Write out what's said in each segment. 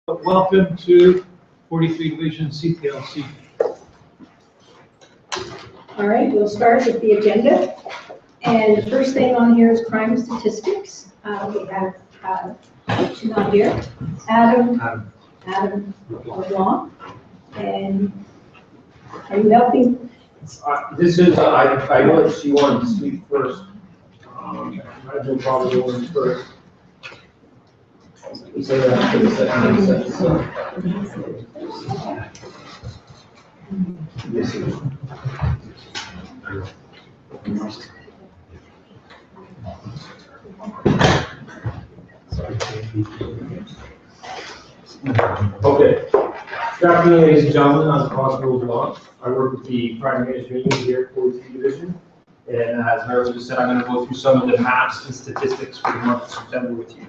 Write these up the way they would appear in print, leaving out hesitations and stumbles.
Welcome to 43 Division CPLC. All right, we'll start with the agenda. And the first thing on here is crime statistics. We have two on here, Adam LeBlanc. And are you helping? This is, I know that she wanted to speak first. I have no problem going first. You say that for the second. Yes, sir. Okay. Good afternoon, ladies and gentlemen. I'm Constable LeBlanc. I work with the crime management unit here at 43 Division. And as Marilyn just said, I'm going to go through some of the maps and statistics for the month of September with you.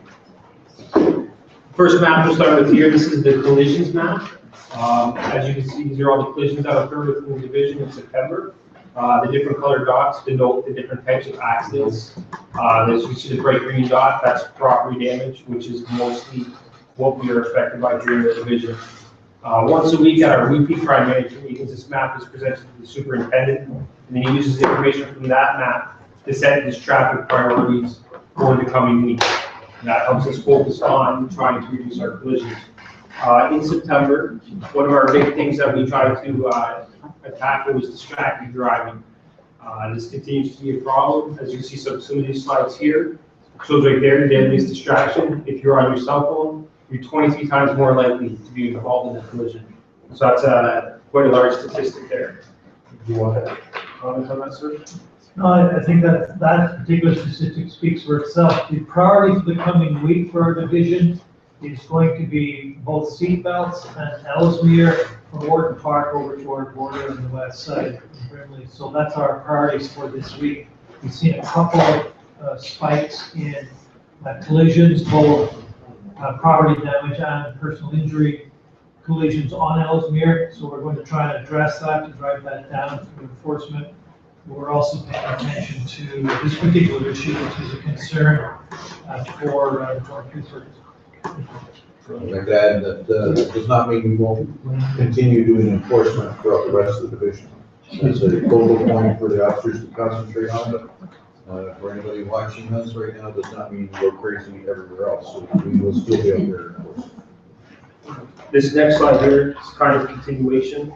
First map we'll start with here. This is the collisions map. As you can see, these are all the collisions that occurred within the division in September. The different colored dots denote the different types of accidents. As you can see, the bright green dot, that's property damage, which is mostly what we are affected by during the division. Once a week at our weekly crime management meetings, this map is presented to the superintendent, and then he uses information from that map to set his traffic priorities for the coming week. And that helps us focus on trying to reduce our collisions. In September, one of our big things that we try to attack was distracted driving. This continues to be a problem. As you can see, some of these slides here shows right there, the deadliest distraction. If you're on your cell phone, you're 23 times more likely to be involved in a collision. So that's quite a large statistic there. Do you want to comment on that, sir? No, I think that particular statistic speaks for itself. The priority for the coming week for our division is going to be both seatbelts and Ellesmere from Wharton Park over to our border on the west side of Brimley. So that's our priorities for this week. We've seen a couple of spikes in collisions, both property damage and personal injury collisions on Ellesmere. So we're going to try and address that to drive that down through enforcement. We're also paying attention to this particular issue, which is a concern for police service. I'd like to add that does not mean we won't continue doing enforcement throughout the rest of the division. It's a focal point for the officers to concentrate on. For anybody watching us right now, does not mean we go crazy everywhere else. So we will still be out there enforcing. This next slide here is kind of continuation.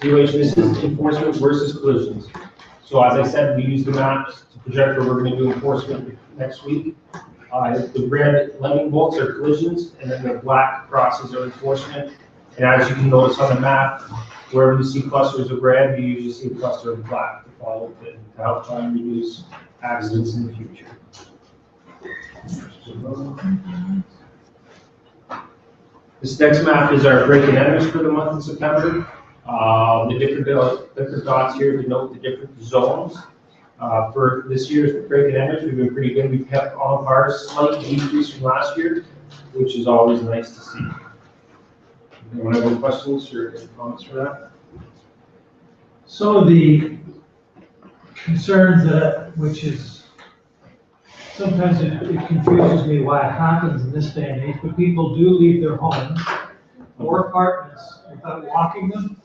This is enforcement versus collisions. So as I said, we use the maps to project where we're going to do enforcement next week. The red lightning bolts are collisions, and then the black crosses are enforcement. And as you can notice on the map, wherever you see clusters of red, you usually see a cluster of black to follow it to help try and reduce accidents in the future. This next map is our break-in enters for the month of September. The different dots here denote the different zones. For this year's break-in enters, we've been pretty good. We've kept all of ours slight decrease from last year, which is always nice to see. Anyone have any questions or comments for that? Some of the concerns which is sometimes it confuses me why it happens in this day and age, but people do leave their homes or apartments without locking them.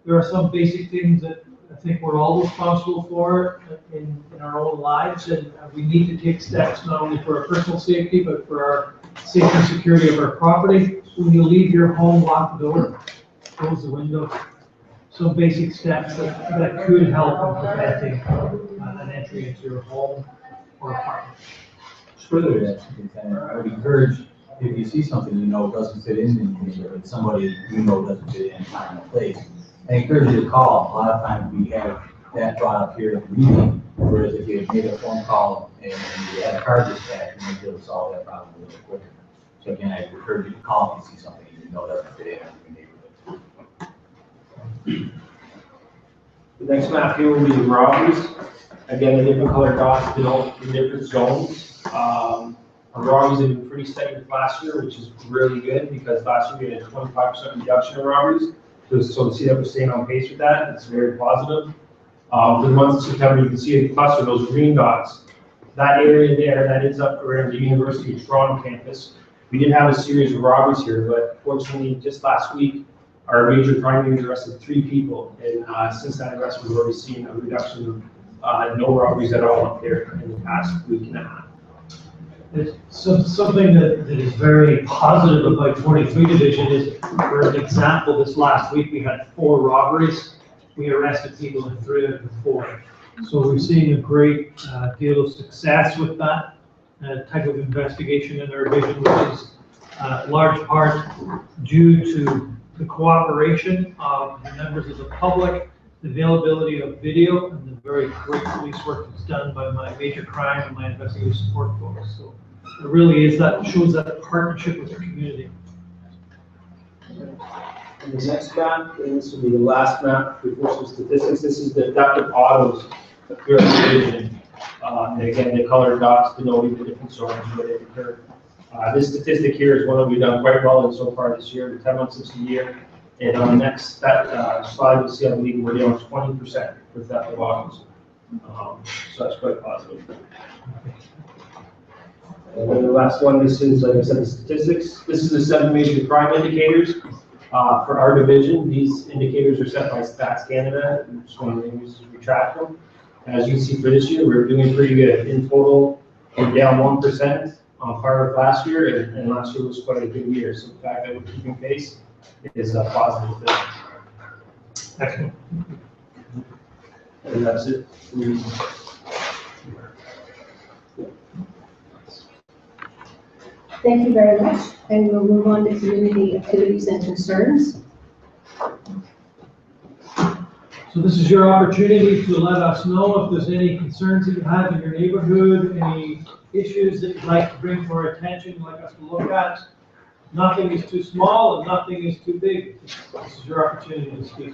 There are some basic things that I think we're all responsible for in our own lives, and we need to take steps not only for our personal safety, but for our safety and security of our property. When you leave your home, lock the door, close the window. Some basic steps that could help in preventing an entry into your home or apartment. Further to that, Superintendent, I would encourage, if you see something you know doesn't fit in anything, or somebody you know doesn't fit in time and place, I encourage you to call. A lot of times we have that brought up here at the meeting, whereas if you had made a phone call and you had a car dispatch, you might be able to solve that problem a little bit quicker. So again, I encourage you to call if you see something you know doesn't fit in your neighborhood. The next map here will be the robberies. Again, the different colored dots denote the different zones. Our robberies have been pretty steady with last year, which is really good because last year we had a 25% reduction in robberies. So to see that we're staying on pace with that, it's very positive. For the month of September, you can see in the cluster, those green dots that area there, that is up around the University of Toronto campus. We did have a series of robberies here, but fortunately, just last week, our major crime unit arrested 3 people, and since that arrest, we've already seen a reduction of no robberies at all up there in the past week and a half. It's something that is very positive about 43 Division is, for an example, this last week we had 4 robberies. We arrested people in 3 of the 4. So we're seeing a great deal of success with that type of investigation in our division, which is large part due to the cooperation of the members of the public, the availability of video, and the very great police work that's done by my major crime and my investigative support folks. So it really is that, shows that partnership with the community. And the next map, and this will be the last map before some statistics. This is the abducted autos here in the division. And again, the colored dots denoting the different zones where they occur. This statistic here is one that we've done quite well in so far this year, the 10 months of the year. And on the next slide, you'll see, I believe, we're down 20% for theft of autos. So that's quite positive. And then the last one, this is, like I said, the statistics. This is the 7 major crime indicators for our division. These indicators are set by Stats Canada. I'm just going to use to retract them. As you can see for this year, we're doing pretty good. In total, we're down 1% on par with last year, and last year was quite a good year. So the fact that we're keeping pace is a positive thing. Excellent. And that's it. Thank you very much, and we'll move on to community activities and concerns. So this is your opportunity to let us know if there's any concerns that you have in your neighborhood, any issues that you'd like to bring to our attention, you'd like us to look at. Nothing is too small and nothing is too big. This is your opportunity to speak.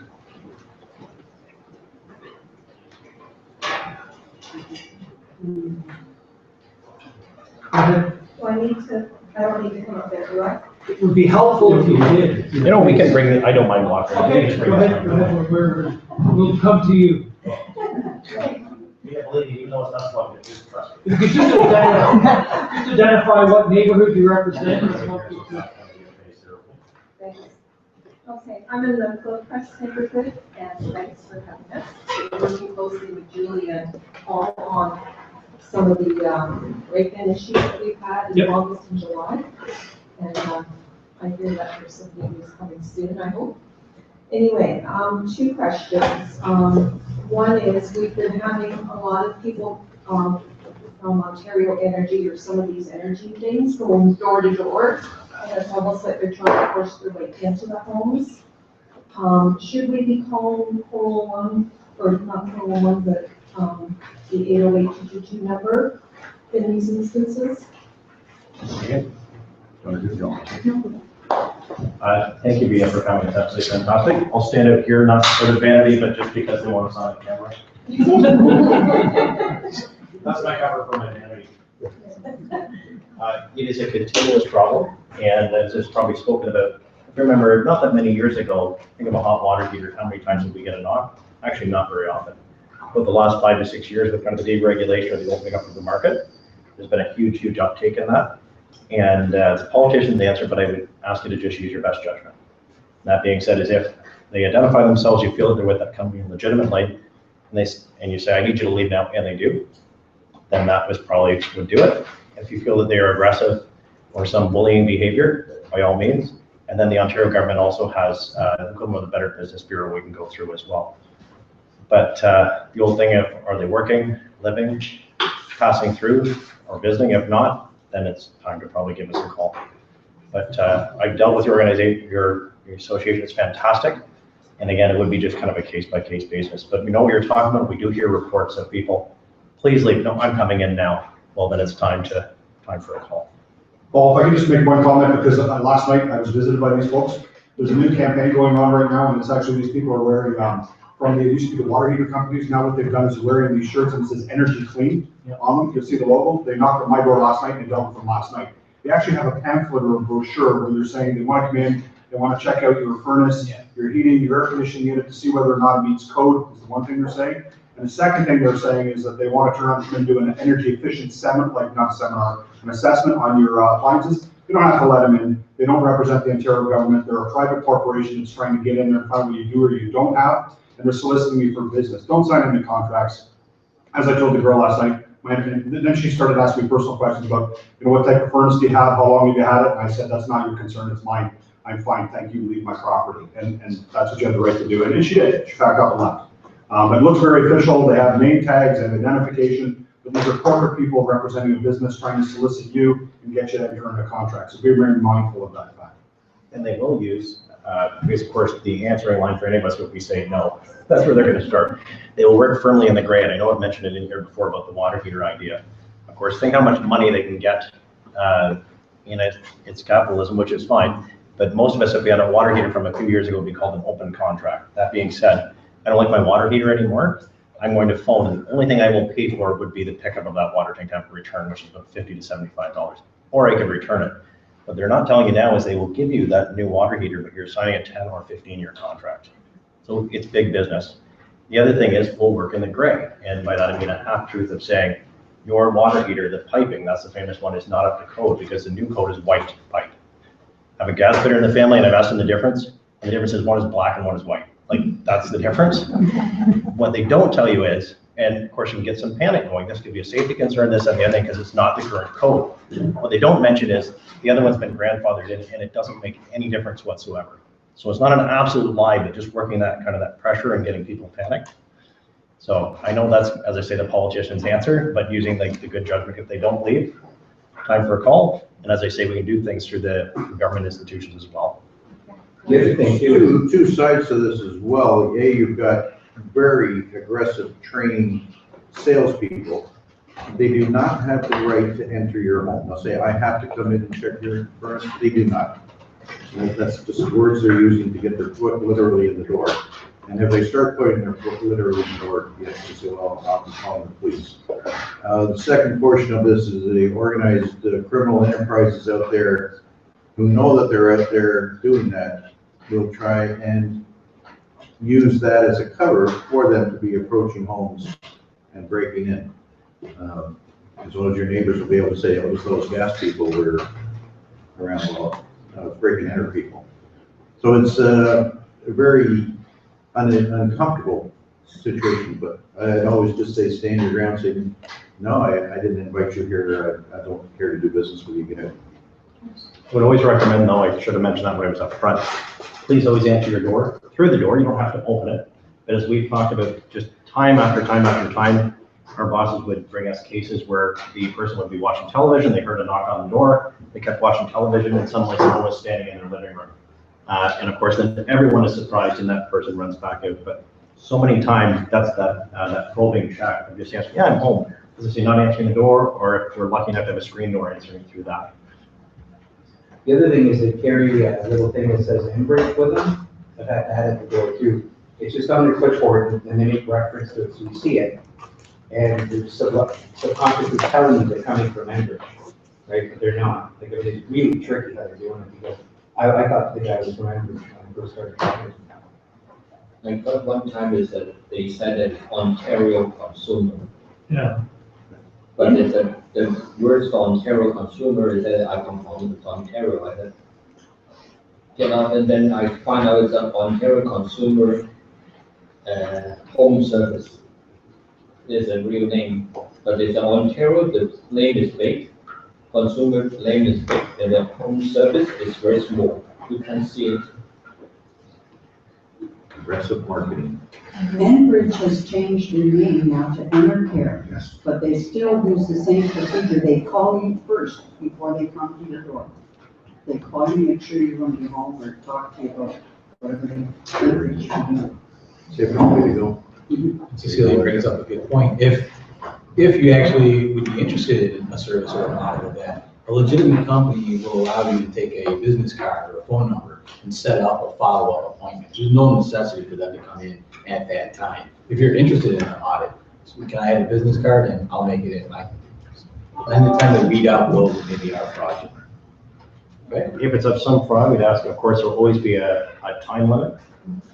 Go ahead. Do I need to, I don't need to come up there, do I? It would be helpful if you did. You know, we can bring it, I don't mind walking. Okay, go ahead, we'll come to you. Yeah, believe me, even though it's not plugged in, just trust me. If you could just identify what neighborhood you represent. Thanks. Okay, I'm in the Clovecrest neighborhood, and thanks for having us. We're working closely with Julia on some of the break-in issues that we've had in August and July. And I hear that there's some good news coming soon, I hope. Anyway, 2 questions. One is we've been having a lot of people from Ontario Energy or some of these energy things going door to door. And it's almost like they're trying to force their way into the homes. Should we be calling 401, or not 401, but the 808-222 number in these instances? Thank you, Bea, for coming. It's absolutely fantastic. I'll stand out here, not for the vanity, but just because they want us on camera. That's my cover for my vanity. It is a continuous problem, and as it's probably spoken about, if you remember, not that many years ago, think of a hot water heater, how many times did we get a knock? Actually, not very often. But the last 5 to 6 years, with kind of the deregulation or the opening up of the market, there's been a huge, huge uptake in that. And the politician's answer, but I would ask you to just use your best judgment. That being said, is if they identify themselves, you feel that they're with that company legitimately, and you say, I need you to leave now, and they do, then that was probably would do it. If you feel that they are aggressive or some bullying behavior, by all means. And then the Ontario government also has the equivalent of the Better Business Bureau we can go through as well. But the old thing of, are they working, living, passing through, or visiting? If not, then it's time to probably give us a call. But I've dealt with your organization, your association is fantastic. And again, it would be just kind of a case-by-case basis. But we know what you're talking about. We do hear reports of people, please leave. No, I'm coming in now. Well, then it's time for a call. Well, if I could just make one comment, because last night I was visited by these folks. There's a new campaign going on right now, and it's actually these people are wearing, from they used to be the water heater companies. Now what they've done is wearing these shirts and it says Energy Clean on them. You'll see the logo. They knocked on my door last night and dealt with them last night. They actually have a pamphlet or a brochure where they're saying they want to come in, they want to check out your furnace, your heating, your air conditioning unit to see whether or not it meets code, is the one thing they're saying. And the second thing they're saying is that they want to turn around and do an energy efficient an assessment on your appliances. You don't have to let them in. They don't represent the Ontario government. They're a private corporation that's trying to get in there and find what you do or you don't have. And they're soliciting me for business. Don't sign any contracts. As I told the girl last night, then she started asking me personal questions about, what type of furnace do you have? How long have you had it? And I said, that's not your concern. It's mine. I'm fine. Thank you. Leave my property. And that's what you have the right to do. And she did. She backed up and left. It looks very official. They have name tags and identification, but these are corporate people representing a business trying to solicit you and get you to enter into a contract. So be very mindful of that fact. And they will use, because of course, the answering line for any of us would be saying no. That's where they're gonna start. They will work firmly in the gray, and I know I've mentioned it in here before about the water heater idea. Of course, think how much money they can get in it. It's capitalism, which is fine. But most of us, if we had a water heater from a few years ago, would be called an open contract. That being said, I don't like my water heater anymore. I'm going to phone, and the only thing I will pay for would be the pickup of that water tank to return, which is about $50 to $75. Or I could return it. What they're not telling you now is they will give you that new water heater, but you're signing a 10 or 15-year contract. So it's big business. The other thing is we'll work in the gray. And by that, I mean a half-truth of saying your water heater, the piping, that's the famous one, is not up to code because the new code is white pipe. I have a gas fitter in the family and I've asked them the difference. And the difference is one is black and one is white. Like, that's the difference. What they don't tell you is, and of course you can get some panic going, this could be a safety concern, this and the other thing, because it's not the current code. What they don't mention is the other one's been grandfathered in and it doesn't make any difference whatsoever. So it's not an absolute lie, but just working that kind of that pressure and getting people panicked. So I know that's, as I say, the politician's answer, but using like the good judgment if they don't leave, time for a call. And as I say, we can do things through the government institutions as well. The other thing too, two sides to this as well. You've got very aggressive trained salespeople. They do not have the right to enter your home. They'll say, I have to come in and check your furnace. They do not. That's just words they're using to get their foot literally in the door. And if they start putting their foot literally in the door, you have to say, well, I'll be calling the police. The second portion of this is the organized criminal enterprises out there who know that they're out there doing that will try and use that as a cover for them to be approaching homes and breaking in. As well as your neighbors will be able to say, oh, it was those gas people were around a lot, breaking and enter people. So it's a very uncomfortable situation, but I'd always just say, stand your ground, say, no, I didn't invite you here. I don't care to do business with you. Get out. I would always recommend, though, I should have mentioned that when I was up front, please always answer your door. Through the door, you don't have to open it. But as we've talked about, just time after time after time, our bosses would bring us cases where the person would be watching television, they heard a knock on the door, they kept watching television, and suddenly someone was standing in their living room. And of course, then everyone is surprised and that person runs back out. But so many times, that's that probing check of just answering, yeah, I'm home. As I say, not answering the door, or if we're lucky enough to have a screen door, answering through that. The other thing is they carry a little thing that says Enbridge with them. I've had that at the door too. It's just on the clipboard and they make reference to it so you see it. And they're subconsciously telling you they're coming from Enbridge, right? But they're not. Like, it's really tricky how they're doing it because I thought the guy was from Enbridge when I first started talking to him. Like one time is that they said that Ontario consumer. Yeah. But the words for Ontario consumer is that I come from Ontario. I said, and then I find out it's an Ontario consumer home service. Is a real name, but it's an Ontario. The name is big, consumer name is big, and the home service is very small. You can see it. Aggressive marketing. Enbridge has changed their name now to Enercare, Yes. but they still use the same procedure. They call you first before they come to your door. They call you, make sure you're going to be home or talk to you about whatever they Enbridge you do. Different way to go. Cecilia brings up a good point. If you actually would be interested in a service or a model of that, a legitimate company will allow you to take a business card or a phone number and set up a follow-up appointment. There's no necessity for them to come in at that time. If you're interested in an audit, so can I have a business card and I'll make it in my, and the time to weed out will maybe our project. Okay? If it's of some fraud, we'd ask, of course, there'll always be a time limit,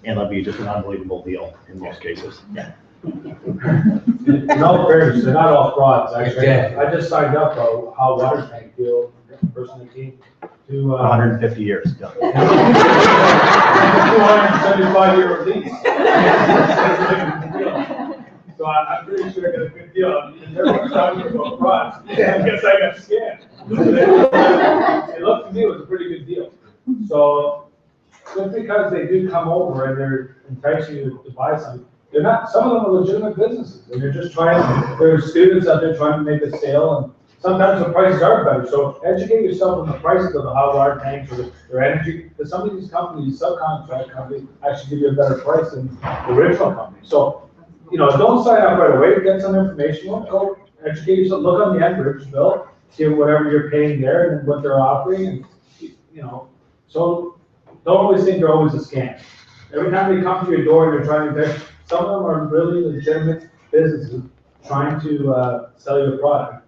and it'll be just an unbelievable deal in most cases. Yeah. In all fairness, they're not all frauds. Exactly. I just signed up a hot water tank deal, person that came to, 150 years. Yeah. 275-year lease. So I'm pretty sure I got a good deal. Everyone's talking about frauds. I guess I got scammed. It looked to me it was a pretty good deal. So just because they do come over and they're enticing you to buy something, they're not, some of them are legitimate businesses, and they're just trying, there are students out there trying to make a sale, and sometimes the prices are better, so educate yourself on the prices of the hot water tanks or their energy, because some of these companies, subcontract companies, actually give you a better price than the original company. So, you know, don't sign up right away, get some information, go educate yourself, look on the Enbridge bill, see whatever you're paying there and what they're offering, and, you know, so don't always think they're always a scam. Every time they come to your door and they're trying to, some of them are really legitimate businesses trying to sell you a product.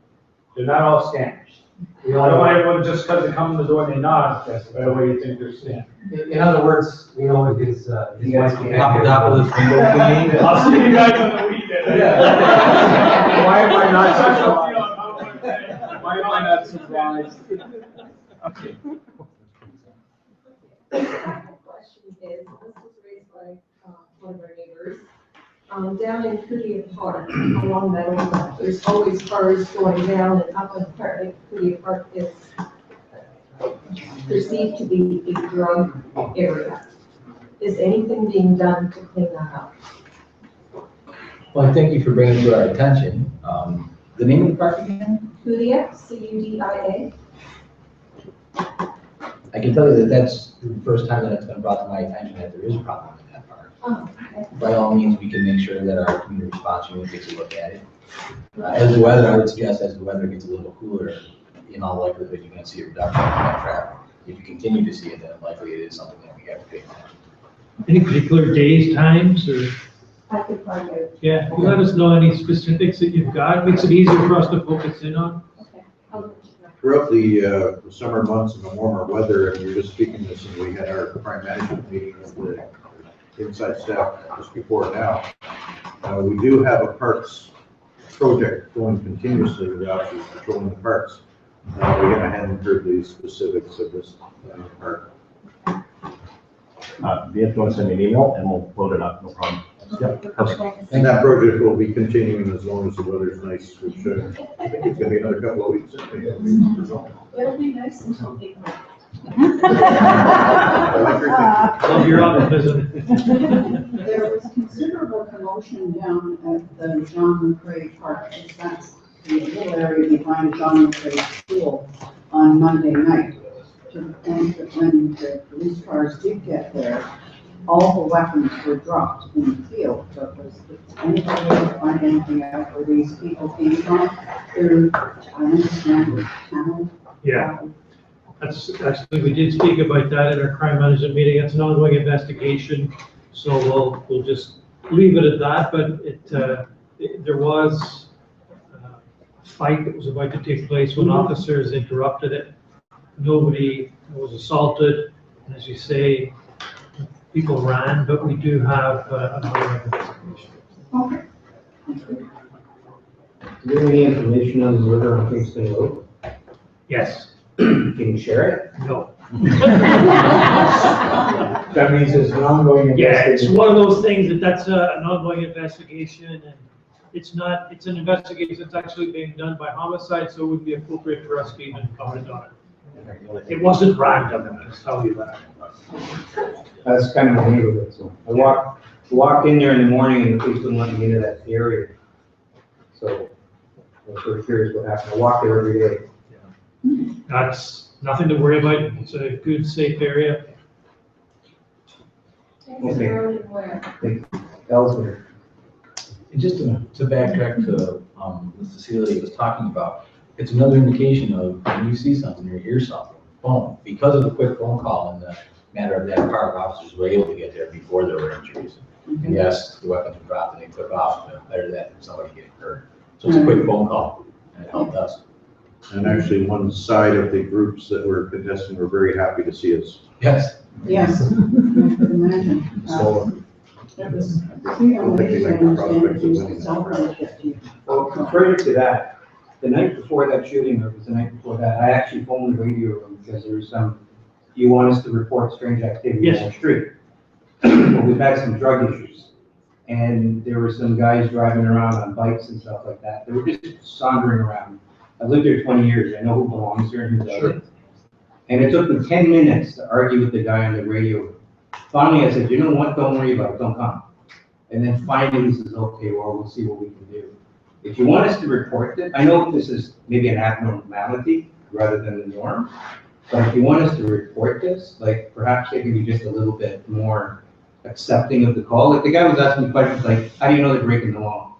They're not all scammers. You know, I don't want everyone just because they come in the door and they nod, right away you think they're scammers. In other words, you know, his wife came Top back of this window cleaning. I'll see you guys on the weekend. Yeah. Why am I not surprised? Why am I not surprised? The second question is, this was raised by one of our neighbors. Down in Cootie Park, along that old, there's always cars going down and up, and apparently Cootie Park is perceived to be a drug area. Is anything being done to clean that up? Well, thank you for bringing it to our attention. The name of the park again? Cudia, C-U-D-I-A? I can tell you that that's the first time that it's been brought to my attention that there is a problem in that park. Oh, okay. By all means, we can make sure that our community response unit takes a look at it. As the weather, I would suggest as the weather gets a little cooler, in all likelihood, you're gonna see a reduction in that traffic. If you continue to see it, then likely it is something that we have to pay attention to. Any particular days, times, or, I could find out. yeah, you let us know any specifics that you've got, makes it easier for us to focus in on. Okay. I'll let you know. Throughout the summer months and the warmer weather, and we were just speaking this, and we had our crime management meeting with the inside staff just before now. We do have a parks project going continuously with the officers patrolling the parks. Again, I hadn't heard the specifics of this park. If you want to send me an email and we'll load it up, no problem. Yep. And that project will be continuing as long as the weather's nice, which I think it's gonna be another couple of weeks. It'll be nice until they come. Love your optimism. There was considerable commotion down at the John McCrae Park, because that's the little area behind John McCrae School on Monday night. And when the police cars did get there, all the weapons were dropped in the field. So was anybody able to find anything out where these people came from? They're, I understand, town. Yeah, that's, actually, we did speak about that in our crime management meeting. It's an ongoing investigation, so we'll just leave it at that, but there was a fight that was about to take place when officers interrupted it. Nobody was assaulted, and as you say, people ran, but we do have another investigation. Okay. Do you have any information on the river on Kingston Road? Yes, Can you share it? no. That means it's an ongoing Yeah, it's investigation. one of those things that's an ongoing investigation, and it's an investigation that's actually being done by homicide, so it would be appropriate for us to even comment on it. It wasn't random, I'll tell you that. That's kind of my neighborhood, so I walked in there in the morning and the police wouldn't let me into that area. So I was sort of curious what happened. I walk there every day. That's nothing to worry about, it's a good, safe area. Okay. Where? Ellsworth. And just to backtrack to what Cecilia was talking about, it's another indication of when you see something or hear something, boom, because of the quick phone call and the matter of that park, officers were able to get there before there were injuries. And yes, the weapons were dropped and they took off, but better than somebody getting hurt. So it's a quick phone call and it helped us. And actually, one side of the groups that were contesting were very happy to see us. Yes. Yes, I could imagine. So It was, I think I'm waiting to understand if he was the cell phone shift to you. Well, contrary to that, the night before that shooting, or it was the night before that, I actually phoned the radio room because there was some, you want us to report strange activity on the street. Well, we've had some drug issues. And there were some guys driving around on bikes and stuff like that. They were just sauntering around. I've lived here 20 years. I know who belongs here and who doesn't. And it took me 10 minutes to argue with the guy on the radio. Finally, I said, you know what? Don't worry about it. Don't come. And then finally he says, okay, well, we'll see what we can do. If you want us to report it, I know this is maybe an abnormality rather than the norm. But if you want us to report this, like perhaps they can be just a little bit more accepting of the call. Like the guy was asking me questions like, how do you know they're breaking the law?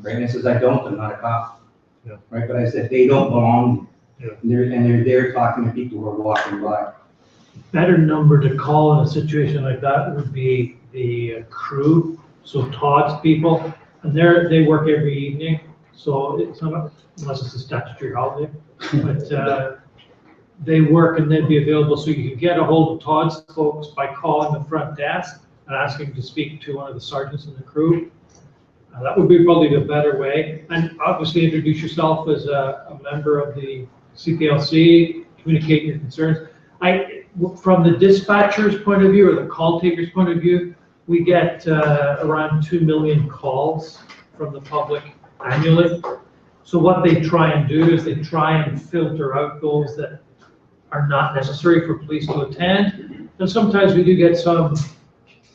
Right, and I says, I don't, I'm not a cop. Yeah. Right, but I said, they don't belong. Yeah. And they're there talking to people who are walking by. Better number to call in a situation like that would be the crew, so Todd's people, and they work every evening, so it's not, unless it's a statutory holiday, but they work and they'd be available, so you can get a hold of Todd's folks by calling the front desk and asking to speak to one of the sergeants in the crew. That would be probably the better way, and obviously introduce yourself as a member of the CPLC, communicate your concerns. From the dispatcher's point of view or the call taker's point of view, we get around 2 million calls from the public annually. So what they try and do is they try and filter out those that are not necessary for police to attend. And sometimes we do get some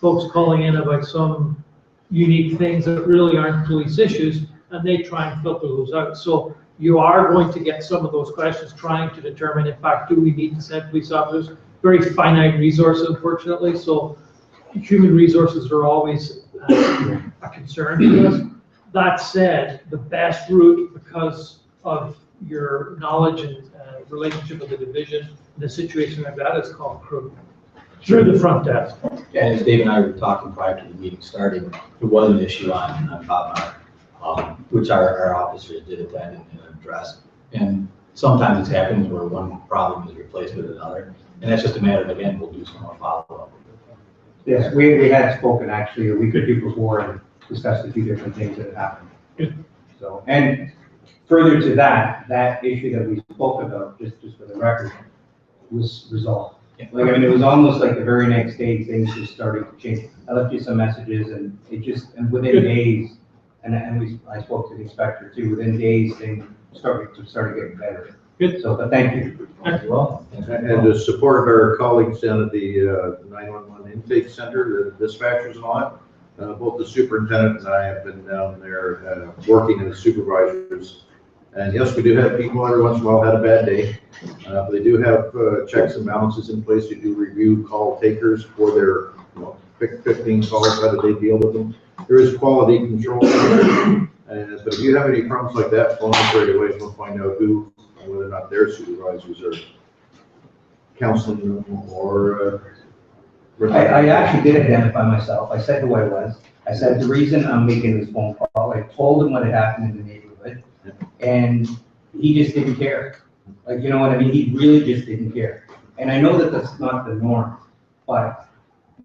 folks calling in about some unique things that really aren't police issues, and they try and filter those out. So you are going to get some of those questions trying to determine, in fact, do we need to send police officers? Very finite resources, unfortunately, so human resources are always a concern to us. That said, the best route, because of your knowledge and relationship with the division, in a situation like that, is called crew, through the front desk. Yeah, as Dave and I were talking prior to the meeting starting, there was an issue on Bob, which our officers did attend and address. And sometimes it's happens where one problem is replaced with another. And that's just a matter of, again, we'll do some more follow-up. Yes, we had spoken actually a week or two before and discussed a few different things that had happened. Good. So, and further to that issue that we spoke about, just for the record, was resolved. Like, I mean, it was almost like the very next day, things just started to change. I left you some messages and it just, and within days, I spoke to the inspector too, within days, things started getting better. Good. So, but thank you. Well, And to support our colleagues down at the 911 intake center, the dispatchers and all that, both the superintendent and I have been down there working as supervisors. And yes, we do have people every once in a while had a bad day, but they do have checks and balances in place. You do review call takers for their, pick 15 calls, how do they deal with them. There is quality control. But if you have any problems like that, phone us right away. We'll find out who, whether or not their supervisors are counseling them or. I actually did identify myself. I said who I was. I said the reason I'm making this phone call. I told him what had happened in the neighborhood, and he just didn't care. Like, you know what I mean? He really just didn't care. And I know that that's not the norm, but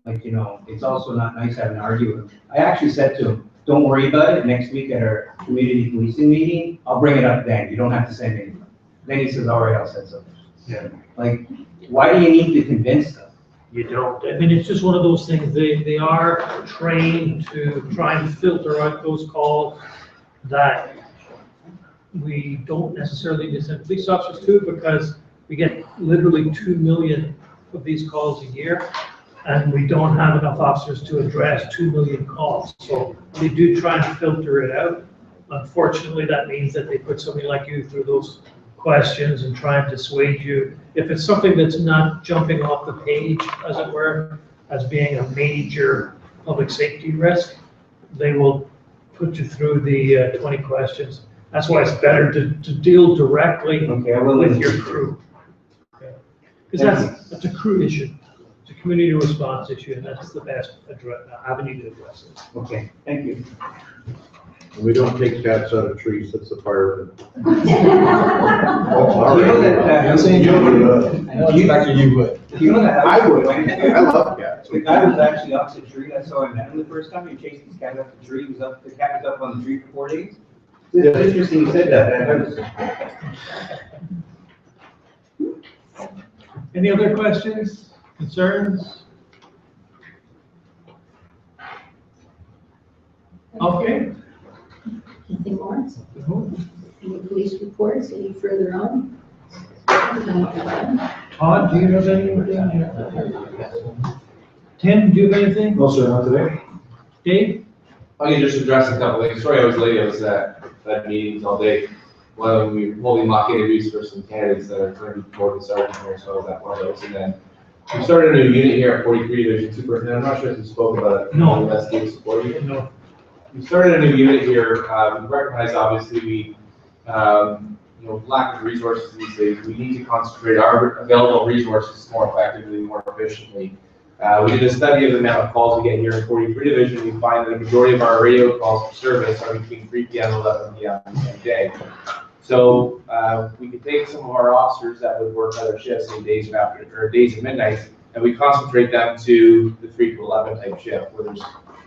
like, it's also not nice having to argue with him. I actually said to him, don't worry about it. Next week at our community policing meeting, I'll bring it up then. You don't have to send anything. Then he says, all right, I'll send something. Yeah. Like, why do you need to convince them? You don't. I mean, it's just one of those things. They are trained to try and filter out those calls that we don't necessarily need to send police officers to, because we get literally 2 million of these calls a year, and we don't have enough officers to address 2 million calls. So they do try and filter it out. Unfortunately, that means that they put somebody like you through those questions and try and dissuade you. If it's something that's not jumping off the page, as it were, as being a major public safety risk, they will put you through the 20 questions. That's why it's better to deal directly with your crew. Because that's a crew issue. It's a community response issue, and that's the best avenue to address it. Okay, thank you. We don't take cats out of trees, that's the fire. You know that, I'm saying you would. I know expected you would. you know that. I would, I love cats. The guy was actually up the tree, that's how I met him the first time, he chased his cat up the tree, he was up, the cat was up on the tree for 4 days. It's interesting you said that. Any other questions, concerns? Okay. Anything more? Any police reports, any further on? Todd, do you have anything? Tim, do you have anything? No, sir, not today. Dave? I can just address a couple things. Sorry I was late. I was at meetings all day. Well, we were holding mock interviews for some candidates that are going to be board and sergeant here, so I was at one of those. And then we started a new unit here at 43 Division 2 personnel. I'm not sure if you spoke about it. No. Investigative support unit. No. We started a new unit here. We recognize obviously we, lack of resources these days. We need to concentrate our available resources more effectively, more efficiently. We did a study of the amount of calls we get here in 43 Division. We find that the majority of our radio calls for service are between 3 p.m. and 11 p.m. every day. So we could take some of our officers that would work other shifts in days of days of midnight, and we concentrate them to the 3 to 11 type shift where there's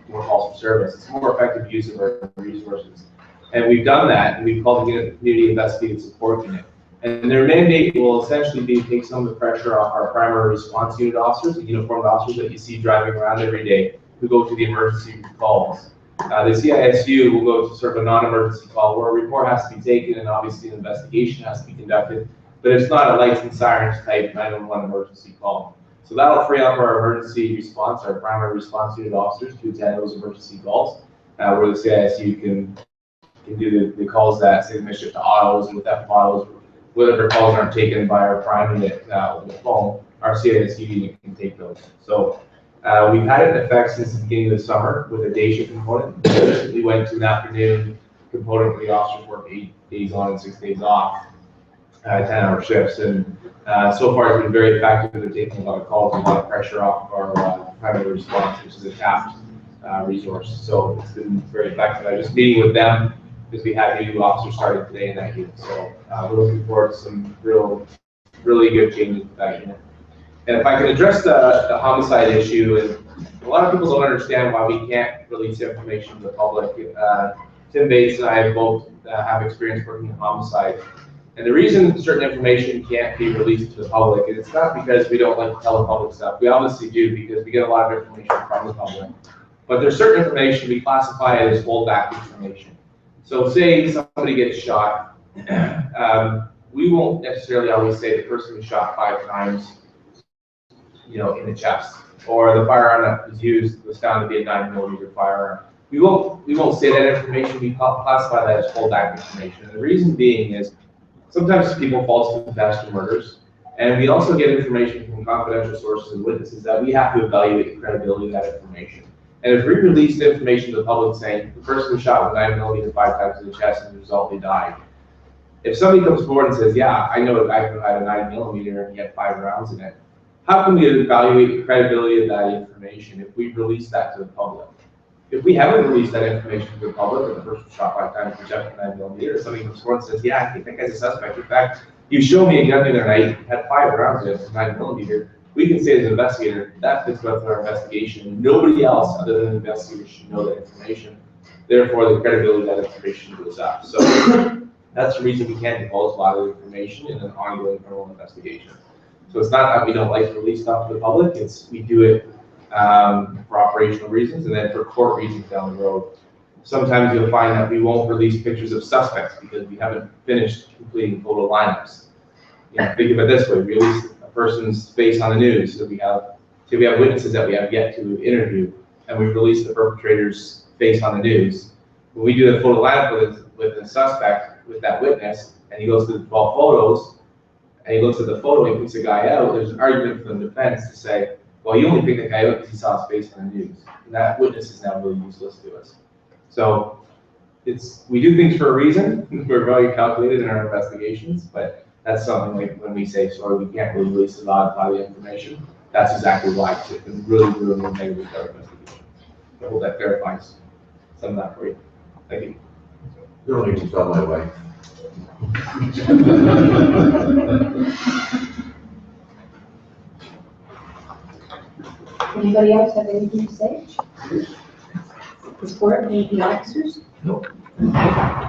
more calls for service. It's a more effective use of our resources. And we've done that, and we've called it the Community Investigative Support Unit. And their mandate will essentially be to take some of the pressure off our primary response unit officers, the uniformed officers that you see driving around every day, who go to the emergency calls. The CISU will go to sort of a non-emergency call where a report has to be taken and obviously an investigation has to be conducted, but it's not a lights and sirens type 911 emergency call. So that'll free up our emergency response, our primary response unit officers to attend those emergency calls, where the CISU can do the calls that say the mischief to autos and theft autos, whatever calls aren't taken by our prime unit over the phone, our CISU unit can take those. So we've had it in effect since the beginning of the summer with a day shift component. We went to an afternoon component where the officers work 8 days on and 6 days off, 10-hour shifts. And so far it's been very effective. They're taking a lot of calls, a lot of pressure off of our primary response, which is a tapped resource. So it's been very effective. I was just meeting with them because we had new officers starting today in that unit. So we're looking forward to some really good changes with that unit. And if I can address the homicide issue, and a lot of people don't understand why we can't release information to the public. Tim Bates and I both have experience working in homicide. And the reason certain information can't be released to the public, and it's not because we don't like to tell the public stuff. We obviously do because we get a lot of information from the public. But there's certain information we classify as holdback information. So say somebody gets shot, we won't necessarily always say the person was shot 5 times, in the chest, or the firearm that was used was found to be a 9mm firearm. We won't say that information. We classify that as holdback information. And the reason being is sometimes people falsely confess to murders, and we also get information from confidential sources and witnesses that we have to evaluate the credibility of that information. And if we release the information to the public saying the person was shot with 9mm 5 times in the chest and as a result they died, if somebody comes forward and says, yeah, I know a guy who had a 9mm and he had 5 rounds in it, how can we evaluate the credibility of that information if we release that to the public? If we haven't released that information to the public, and the person was shot 5 times in the chest with 9mm, or somebody comes forward and says, yeah, I think that guy's a suspect. In fact, you showed me a gun the other night, had 5 rounds in it, 9mm. We can say as an investigator, that fits with our investigation. Nobody else other than the investigator should know that information. Therefore, the credibility of that information goes up. So that's the reason we can't divulge a lot of information in an ongoing criminal investigation. So it's not that we don't like to release stuff to the public, it's we do it for operational reasons and then for court reasons down the road. Sometimes you'll find that we won't release pictures of suspects because we haven't finished completing photo lineups. Think of it this way, we release a person's face on the news, so we have witnesses that we have yet to interview, and we release the perpetrator's face on the news. When we do the photo lineup with the suspect, with that witness, and he goes through the 12 photos, and he looks at the photo and picks a guy out, there's an argument from the defense to say, well, you only picked the guy out because he saw his face on the news. And that witness is now really useless to us. So we do things for a reason. We're very calculated in our investigations, but that's something like when we say, sorry, we can't really release a lot of the information. That's exactly why it's been really negative with our investigation. I hope that clarifies some of that for you. Thank you. You don't need to tell my wife. Anybody else have anything to say? This board, any of the officers?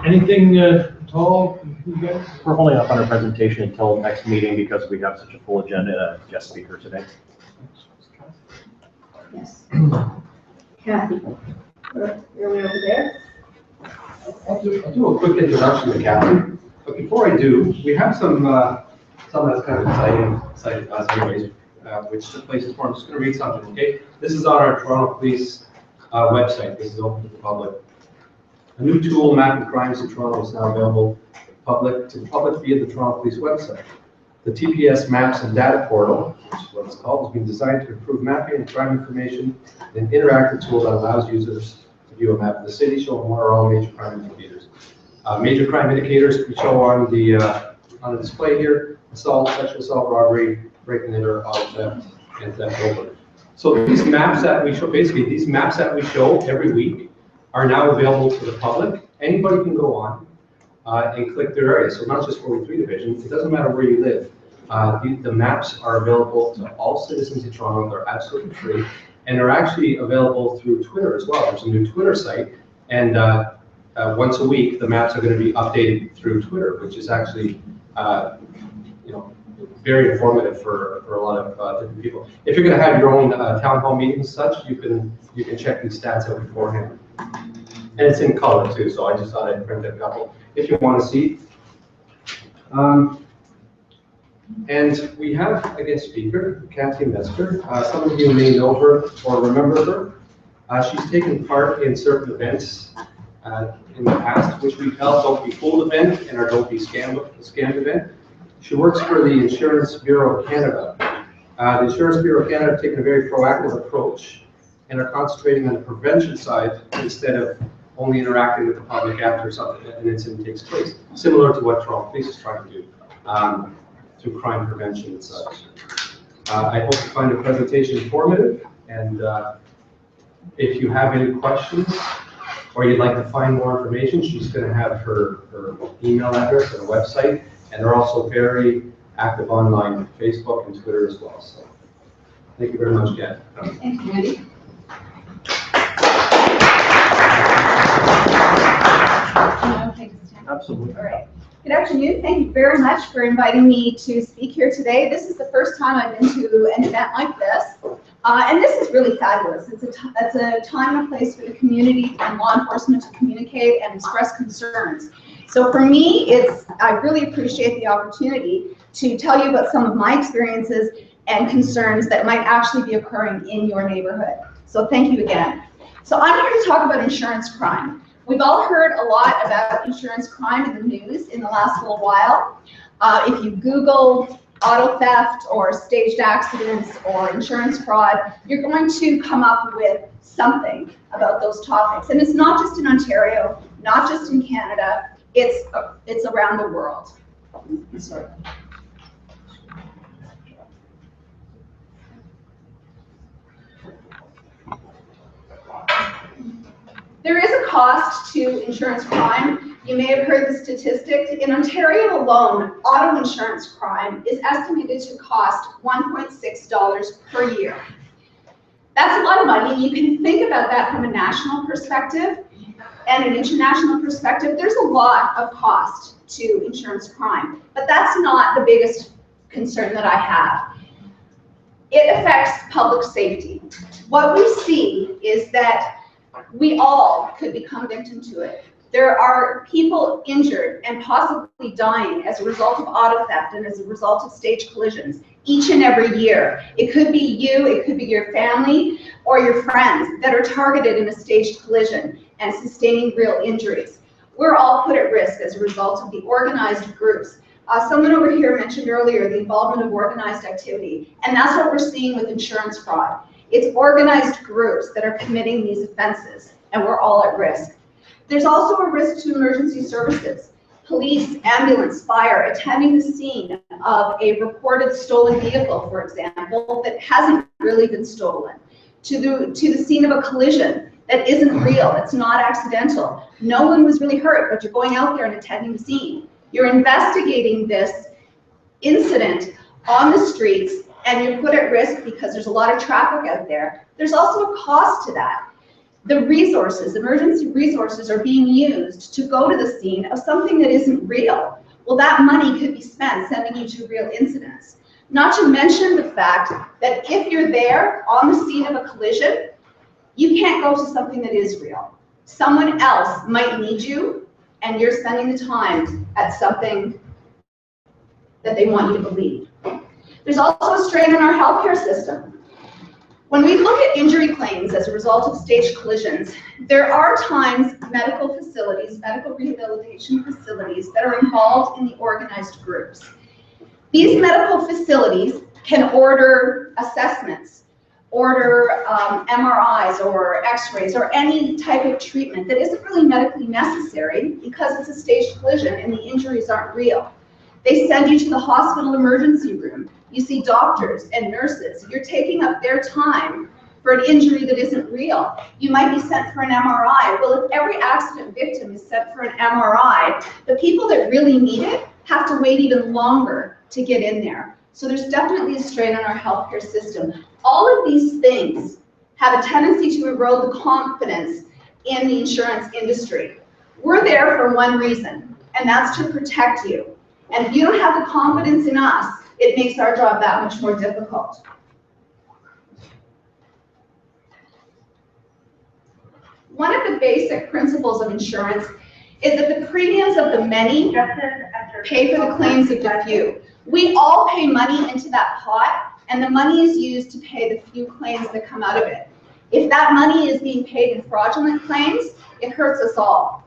Anything at all, you guys? We're holding up on our presentation until next meeting because we have such a full agenda, guest speaker today. Yes. Kathy, you're way over there. I'll do a quick introduction to Kathy, but before I do, we have some that's kind of exciting to us anyways, which took place this morning. I'm just gonna read something, okay? This is on our Toronto Police website. This is open to the public. A new tool, Mapping Crimes in Toronto, is now available to the public via the Toronto Police website. The TPS Maps and Data Portal, which is what it's called, has been designed to improve mapping and crime information, an interactive tool that allows users to view a map of the city, showing what are all major crime indicators. Major crime indicators we show on the display here: assault, sexual assault, robbery, breaking and enter, auto theft, and theft over. So these maps that we show, basically these maps that we show every week are now available to the public. Anybody can go on and click their area. So not just 43 Division, it doesn't matter where you live. The maps are available to all citizens of Toronto. They're absolutely free, and they're actually available through Twitter as well. There's a new Twitter site, and once a week, the maps are going to be updated through Twitter, which is actually, very informative for a lot of different people. If you're going to have your own town hall meetings, such, you can check these stats out beforehand, and it's in color too. So I just thought I'd print a couple if you want to see. And we have a guest speaker, Kathy Metzger. Some of you may know her or remember her. She's taken part in certain events in the past, which we've held Don't Be Fooled event and our Don't Be Scammed event. She works for the Insurance Bureau of Canada. The Insurance Bureau of Canada have taken a very proactive approach and are concentrating on the prevention side instead of only interacting with the public after an incident takes place, similar to what Toronto Police is trying to do through crime prevention and such. I hope you find the presentation informative, and if you have any questions or you'd like to find more information, she's going to have her email address and a website, and they're also very active online, Facebook and Twitter as well. So thank you very much, Jen. Thank you, Andy. Absolutely. All right. Good afternoon. Thank you very much for inviting me to speak here today. This is the first time I've been to an event like this, and this is really fabulous. It's a time and place for the community and law enforcement to communicate and express concerns. So for me, I really appreciate the opportunity to tell you about some of my experiences and concerns that might actually be occurring in your neighborhood. So thank you again. So I'm here to talk about insurance crime. We've all heard a lot about insurance crime in the news in the last little while. If you Google auto theft or staged accidents or insurance fraud, you're going to come up with something about those topics. And it's not just in Ontario, not just in Canada, it's around the world. Sorry. There is a cost to insurance crime. You may have heard the statistic. In Ontario alone, auto insurance crime is estimated to cost $1.6 per year. That's a lot of money. You can think about that from a national perspective and an international perspective. There's a lot of cost to insurance crime, but that's not the biggest concern that I have. It affects public safety. What we see is that we all could become victim to it. There are people injured and possibly dying as a result of auto theft and as a result of staged collisions each and every year. It could be you, it could be your family or your friends that are targeted in a staged collision and sustaining real injuries. We're all put at risk as a result of the organized groups. Someone over here mentioned earlier the involvement of organized activity, and that's what we're seeing with insurance fraud. It's organized groups that are committing these offenses, and we're all at risk. There's also a risk to emergency services. Police, ambulance, fire, attending the scene of a reported stolen vehicle, for example, that hasn't really been stolen. To the scene of a collision that isn't real, it's not accidental. No one was really hurt, but you're going out there and attending the scene. You're investigating this incident on the streets, and you're put at risk because there's a lot of traffic out there. There's also a cost to that. The resources, emergency resources, are being used to go to the scene of something that isn't real. Well, that money could be spent sending you to real incidents. Not to mention the fact that if you're there on the scene of a collision, you can't go to something that is real. Someone else might need you, and you're spending the time at something that they want you to believe. There's also a strain on our healthcare system. When we look at injury claims as a result of staged collisions, there are times medical facilities, medical rehabilitation facilities that are involved in the organized groups. These medical facilities can order assessments, order MRIs or x-rays or any type of treatment that isn't really medically necessary because it's a staged collision and the injuries aren't real. They send you to the hospital emergency room. You see doctors and nurses. You're taking up their time for an injury that isn't real. You might be sent for an MRI. Well, if every accident victim is sent for an MRI, the people that really need it have to wait even longer to get in there. So there's definitely a strain on our healthcare system. All of these things have a tendency to erode the confidence in the insurance industry. We're there for one reason, and that's to protect you. And if you don't have the confidence in us, it makes our job that much more difficult. One of the basic principles of insurance is that the premiums of the many pay for the claims of the few. We all pay money into that pot, and the money is used to pay the few claims that come out of it. If that money is being paid in fraudulent claims, it hurts us all.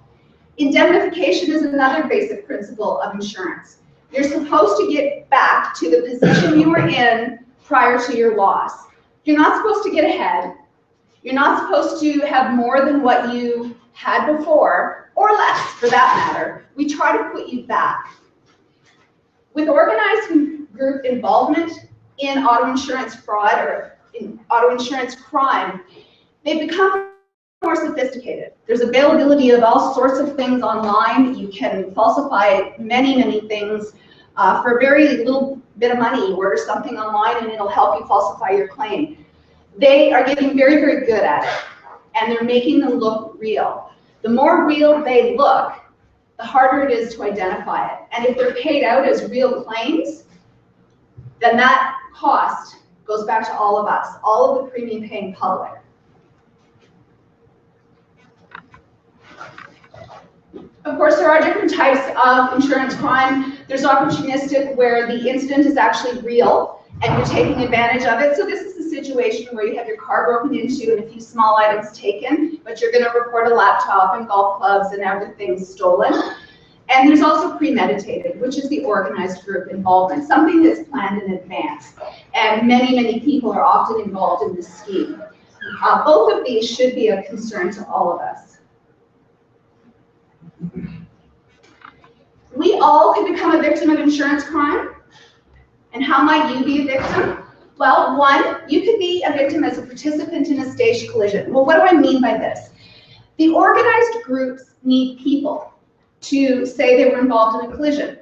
Indemnification is another basic principle of insurance. You're supposed to get back to the position you were in prior to your loss. You're not supposed to get ahead. You're not supposed to have more than what you had before, or less for that matter. We try to put you back. With organized group involvement in auto insurance fraud or in auto insurance crime, they become more sophisticated. There's availability of all sorts of things online. You can falsify many, many things for a very little bit of money. You order something online and it'll help you falsify your claim. They are getting very, very good at it, and they're making them look real. The more real they look, the harder it is to identify it. And if they're paid out as real claims, then that cost goes back to all of us, all of the premium paying public. Of course, there are different types of insurance crime. There's opportunistic, where the incident is actually real and you're taking advantage of it. So this is a situation where you have your car broken into and a few small items taken, but you're going to report a laptop and golf clubs and everything stolen. And there's also premeditated, which is the organized group involvement, something that's planned in advance. And many, many people are often involved in this scheme. Both of these should be a concern to all of us. We all could become a victim of insurance crime. And how might you be a victim? Well, one, you could be a victim as a participant in a staged collision. Well, what do I mean by this? The organized groups need people to say they were involved in a collision.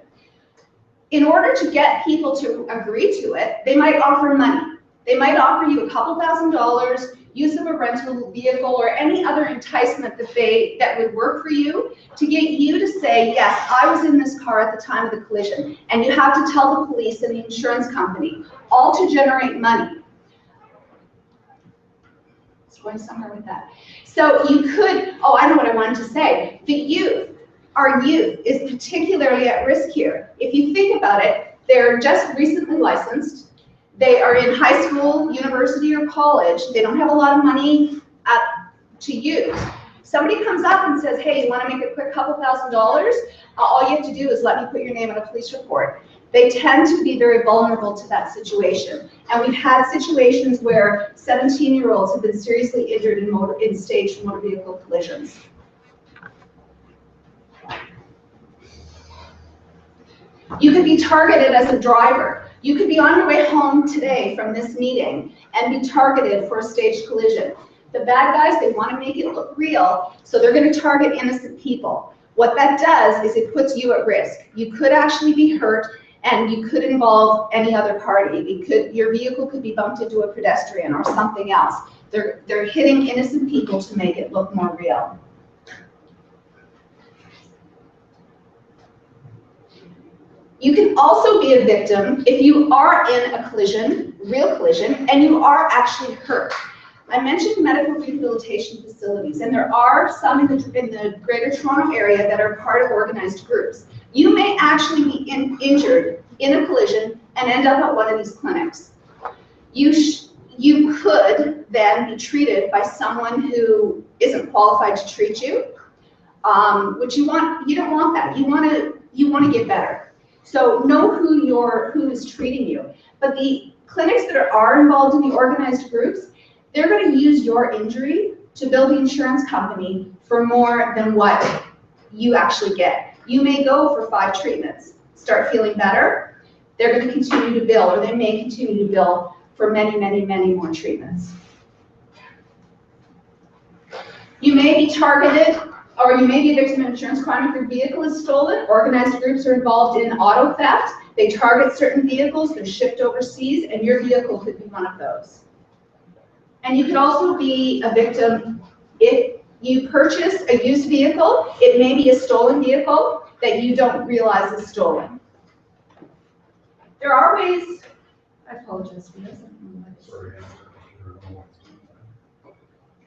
In order to get people to agree to it, they might offer money. They might offer you a couple $1,000s, use of a rental vehicle, or any other enticement that would work for you to get you to say, yes, I was in this car at the time of the collision. And you have to tell the police and the insurance company, all to generate money. It's going somewhere with that. So you could, I know what I wanted to say. The youth, our youth, is particularly at risk here. If you think about it, they're just recently licensed. They are in high school, university, or college. They don't have a lot of money to use. Somebody comes up and says, hey, you want to make a quick couple $1,000s? All you have to do is let me put your name in a police report. They tend to be very vulnerable to that situation. And we've had situations where 17-year-olds have been seriously injured in staged motor vehicle collisions. You could be targeted as a driver. You could be on your way home today from this meeting and be targeted for a staged collision. The bad guys, they want to make it look real, so they're going to target innocent people. What that does is it puts you at risk. You could actually be hurt, and you could involve any other party. Your vehicle could be bumped into a pedestrian or something else. They're hitting innocent people to make it look more real. You can also be a victim if you are in a collision, real collision, and you are actually hurt. I mentioned medical rehabilitation facilities, and there are some in the Greater Toronto area that are part of organized groups. You may actually be injured in a collision and end up at one of these clinics. You could then be treated by someone who isn't qualified to treat you, which you don't want that. You want to get better. So know who is treating you. But the clinics that are involved in the organized groups, they're going to use your injury to bill the insurance company for more than what you actually get. You may go for 5 treatments, start feeling better. They're going to continue to bill, or they may continue to bill for many, many, many more treatments. You may be targeted, or you may be a victim of insurance crime if your vehicle is stolen. Organized groups are involved in auto theft. They target certain vehicles, they're shipped overseas, and your vehicle could be one of those. And you could also be a victim if you purchase a used vehicle. It may be a stolen vehicle that you don't realize is stolen. There are ways, I apologize for this.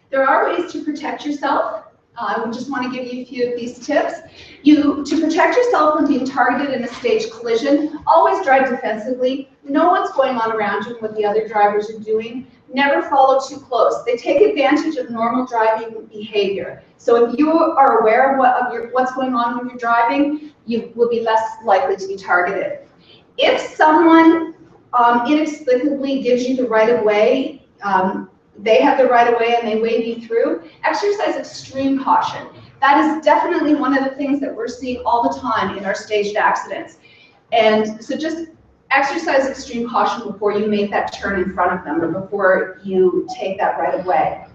There are ways to protect yourself. I just want to give you a few of these tips. To protect yourself from being targeted in a staged collision, always drive defensively. Know what's going on around you and what the other drivers are doing. Never follow too close. They take advantage of normal driving behavior. So if you are aware of what's going on when you're driving, you will be less likely to be targeted. If someone inexplicably gives you the right of way, they have the right of way and they wave you through, exercise extreme caution. That is definitely one of the things that we're seeing all the time in our staged accidents. And so just exercise extreme caution before you make that turn in front of them or before you take that right of way.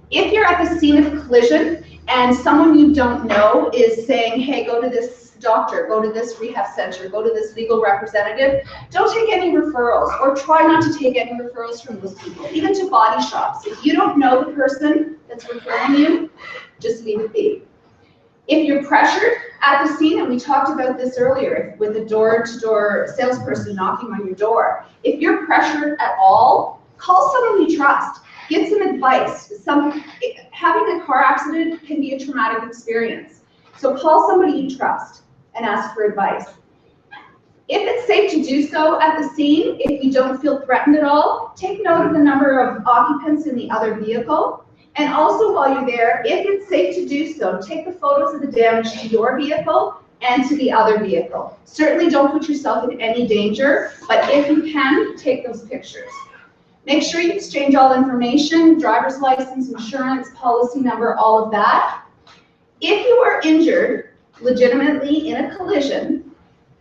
If you're at the scene of a collision and someone you don't know is saying, hey, go to this doctor, go to this rehab center, go to this legal representative, don't take any referrals, or try not to take any referrals from those people, even to body shops. If you don't know the person that's referring you, just leave it be. If you're pressured at the scene, and we talked about this earlier with a door-to-door salesperson knocking on your door, if you're pressured at all, call someone you trust. Get some advice. Having a car accident can be a traumatic experience. So call somebody you trust and ask for advice. If it's safe to do so at the scene, if you don't feel threatened at all, take note of the number of occupants in the other vehicle. And also while you're there, if it's safe to do so, take the photos of the damage to your vehicle and to the other vehicle. Certainly don't put yourself in any danger, but if you can, take those pictures. Make sure you exchange all information, driver's license, insurance, policy number, all of that. If you are injured legitimately in a collision,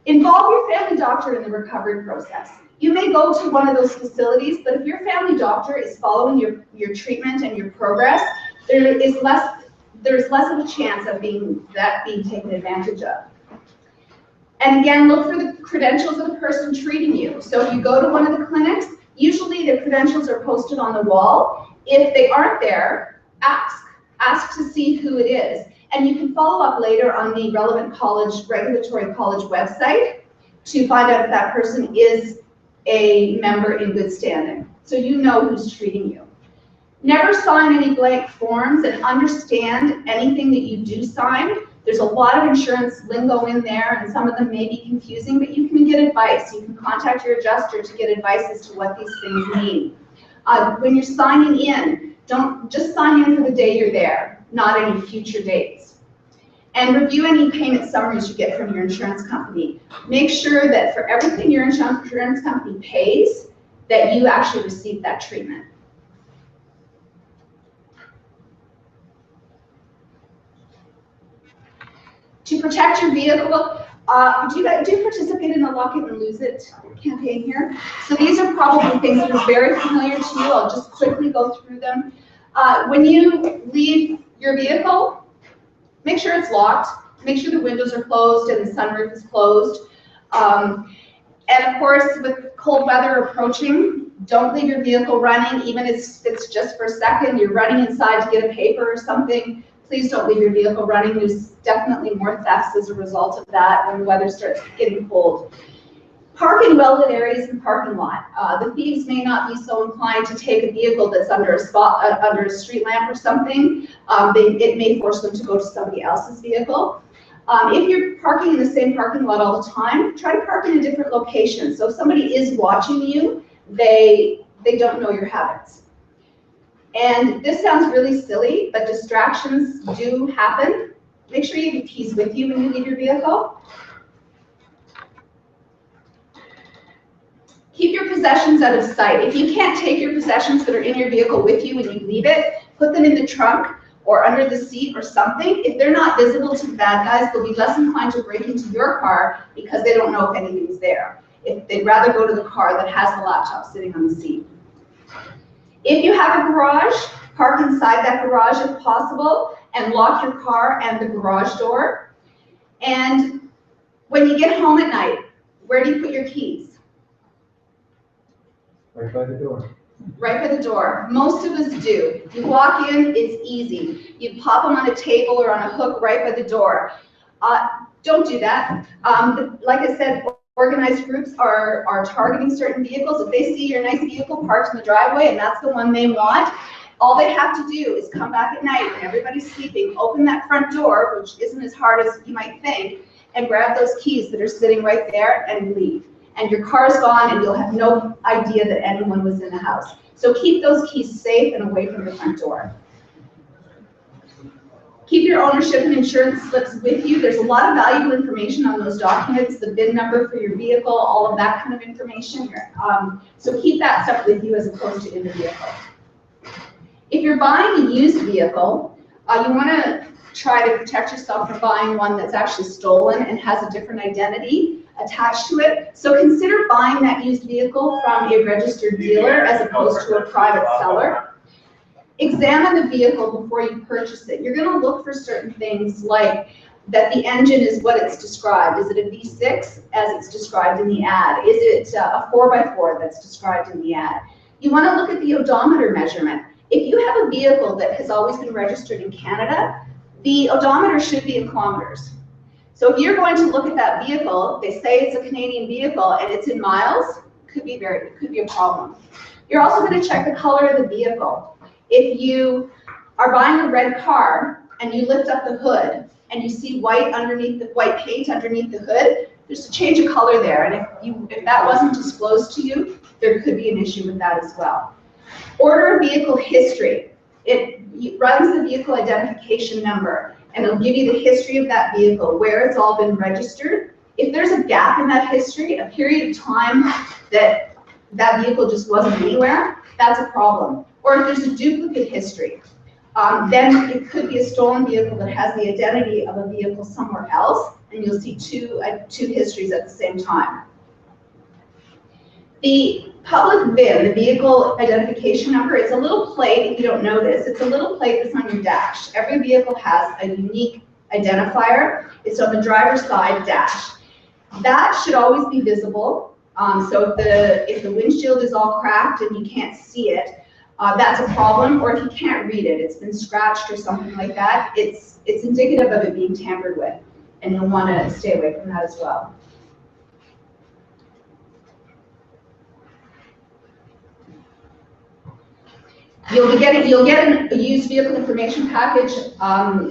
involve your family doctor in the recovery process. You may go to one of those facilities, but if your family doctor is following your treatment and your progress, there's less of a chance of being taken advantage of. And again, look for the credentials of the person treating you. So if you go to one of the clinics, usually the credentials are posted on the wall. If they aren't there, ask to see who it is. And you can follow up later on the relevant regulatory college website to find out if that person is a member in good standing. So you know who's treating you. Never sign any blank forms and understand anything that you do sign. There's a lot of insurance lingo in there and some of them may be confusing, but you can get advice. You can contact your adjuster to get advice as to what these things mean. When you're signing in, don't just sign in for the day you're there, not any future dates. And review any payment summaries you get from your insurance company. Make sure that for everything your insurance company pays, that you actually receive that treatment. To protect your vehicle, do you participate in the Lock It and Lose It campaign here? So these are probably things that are very familiar to you. I'll just quickly go through them. When you leave your vehicle, make sure it's locked, make sure the windows are closed and the sunroof is closed. And of course, with cold weather approaching, don't leave your vehicle running, even if it's just for a second. You're running inside to get a paper or something. Please don't leave your vehicle running. There's definitely more thefts as a result of that when the weather starts getting cold. Park in well-lit areas in the parking lot. The thieves may not be so inclined to take a vehicle that's under a street lamp or something. It may force them to go to somebody else's vehicle. If you're parking in the same parking lot all the time, try to park in a different location. So if somebody is watching you, they don't know your habits. And this sounds really silly, but distractions do happen. Make sure you have your keys with you when you leave your vehicle. Keep your possessions out of sight. If you can't take your possessions that are in your vehicle with you when you leave it, put them in the trunk or under the seat or something. If they're not visible to the bad guys, they'll be less inclined to break into your car because they don't know if anything's there. If they'd rather go to the car that has the laptop sitting on the seat. If you have a garage, park inside that garage if possible and lock your car and the garage door. And when you get home at night, where do you put your keys? Right by the door. Right by the door. Most of us do. You walk in, it's easy. You pop them on a table or on a hook right by the door. Don't do that. Like I said, organized groups are targeting certain vehicles. If they see your nice vehicle parked in the driveway and that's the one they want, all they have to do is come back at night when everybody's sleeping, open that front door, which isn't as hard as you might think, and grab those keys that are sitting right there and leave. And your car's gone and you'll have no idea that anyone was in the house. So keep those keys safe and away from the front door. Keep your ownership and insurance slips with you. There's a lot of valuable information on those documents, the VIN number for your vehicle, all of that kind of information. So keep that stuff with you as opposed to in the vehicle. If you're buying a used vehicle, you want to try to protect yourself from buying one that's actually stolen and has a different identity attached to it. So consider buying that used vehicle from a registered dealer as opposed to a private seller. Examine the vehicle before you purchase it. You're going to look for certain things like that the engine is what it's described. Is it a V6 as it's described in the ad? Is it a 4x4 that's described in the ad? You want to look at the odometer measurement. If you have a vehicle that has always been registered in Canada, the odometer should be in kilometers. So if you're going to look at that vehicle, they say it's a Canadian vehicle and it's in miles, could be a problem. You're also going to check the color of the vehicle. If you are buying a red car and you lift up the hood and you see white paint underneath the hood, there's a change of color there. And if that wasn't disclosed to you, there could be an issue with that as well. Order a vehicle history. It runs the vehicle identification number and it'll give you the history of that vehicle, where it's all been registered. If there's a gap in that history, a period of time that that vehicle just wasn't anywhere, that's a problem. Or if there's a duplicate history, then it could be a stolen vehicle that has the identity of a vehicle somewhere else, and you'll see two histories at the same time. The public VIN, the vehicle identification number, it's a little plate. If you don't know this, it's a little plate that's on your dash. Every vehicle has a unique identifier. It's on the driver's side dash. That should always be visible. So if the windshield is all cracked and you can't see it, that's a problem. Or if you can't read it, it's been scratched or something like that, it's indicative of it being tampered with, and you'll want to stay away from that as well. You'll get a used vehicle information package.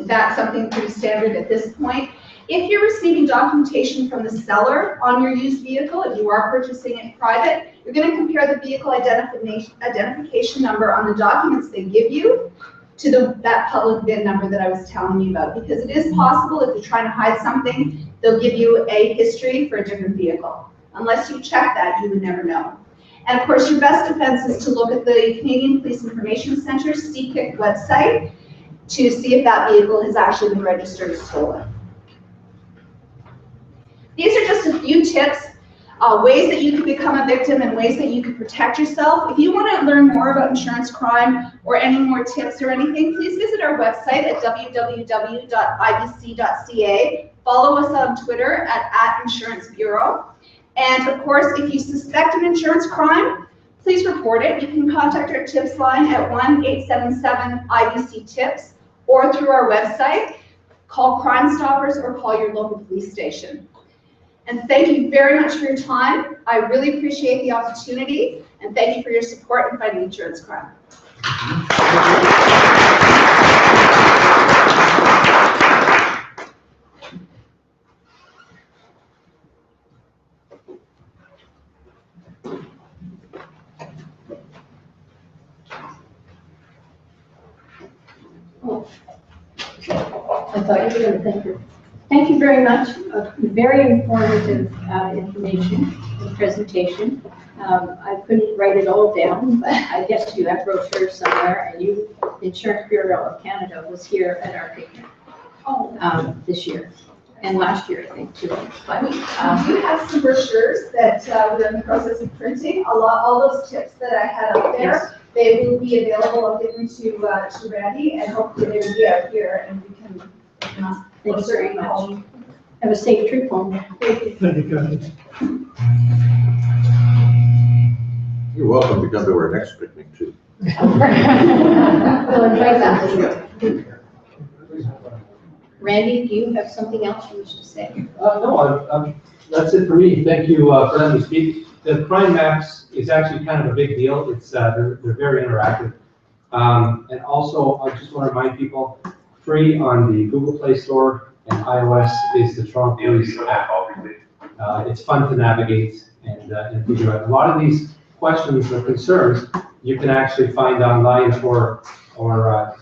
That's something pretty standard at this point. If you're receiving documentation from the seller on your used vehicle, if you are purchasing it private, you're going to compare the vehicle identification number on the documents they give you to that public VIN number that I was telling you about. Because it is possible, if you're trying to hide something, they'll give you a history for a different vehicle. Unless you check that, you would never know. And of course, your best defense is to look at the Canadian Police Information Centre's CPIC website to see if that vehicle has actually been registered as stolen. These are just a few tips ways that you can become a victim and ways that you can protect yourself. If you want to learn more about insurance crime or any more tips or anything, please visit our website at www.ibc.ca. Follow us on Twitter at Insurance Bureau. And of course, if you suspect an insurance crime, please report it. You can contact our tips line at 1-877-IBC-TIPS or through our website. Call Crime Stoppers or call your local police station. And thank you very much for your time. I really appreciate the opportunity, and thank you for your support in fighting insurance crime. I thought you were going to thank her. Thank you very much. Very informative information and presentation. I couldn't write it all down, but I guess you have brochures somewhere, and the Insurance Bureau of Canada was here at our picnic this year, and last year, I think, too. But, We do have some brochures that we're in the process of printing. All those tips that I had up there, Yes. they will be available. I'll give them to Randy, and hopefully they will be out here, and we can. Thank you very much. Have a safe trip home. Thank you, guys. You're welcome to come to our next picnic too. We'll invite them. Randy, do you have something else you wish to say? No, that's it for me. Thank you for letting me speak. The crime maps is actually kind of a big deal. It's, they're very interactive. And also, I just want to remind people, free on the Google Play Store and iOS is the Toronto Police app. It's fun to navigate and figure out. A lot of these questions or concerns you can actually find online or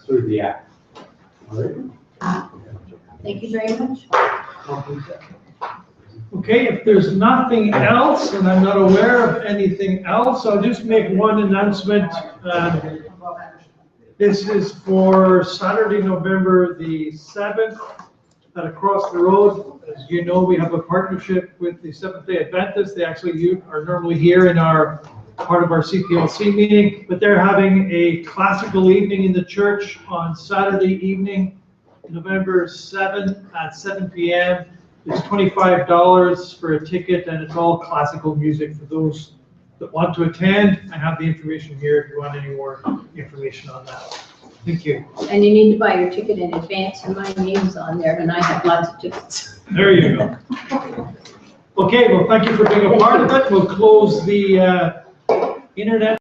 through the app. All right. Thank you very much. Okay, if there's nothing else, and I'm not aware of anything else, I'll just make one announcement. This is for Saturday, November the 7th, at Across the Road. As you know, we have a partnership with the Seventh-day Adventists. They actually are normally here in part of our CPLC meeting, but they're having a classical evening in the church on Saturday evening, November 7th at 7 p.m. It's $25 for a ticket, and it's all classical music for those that want to attend. I have the information here if you want any more information on that. Thank you. And you need to buy your ticket in advance, and my name's on there, and I have lots of tickets. There you go. Okay, well, thank you for being a part of it. We'll close the internet.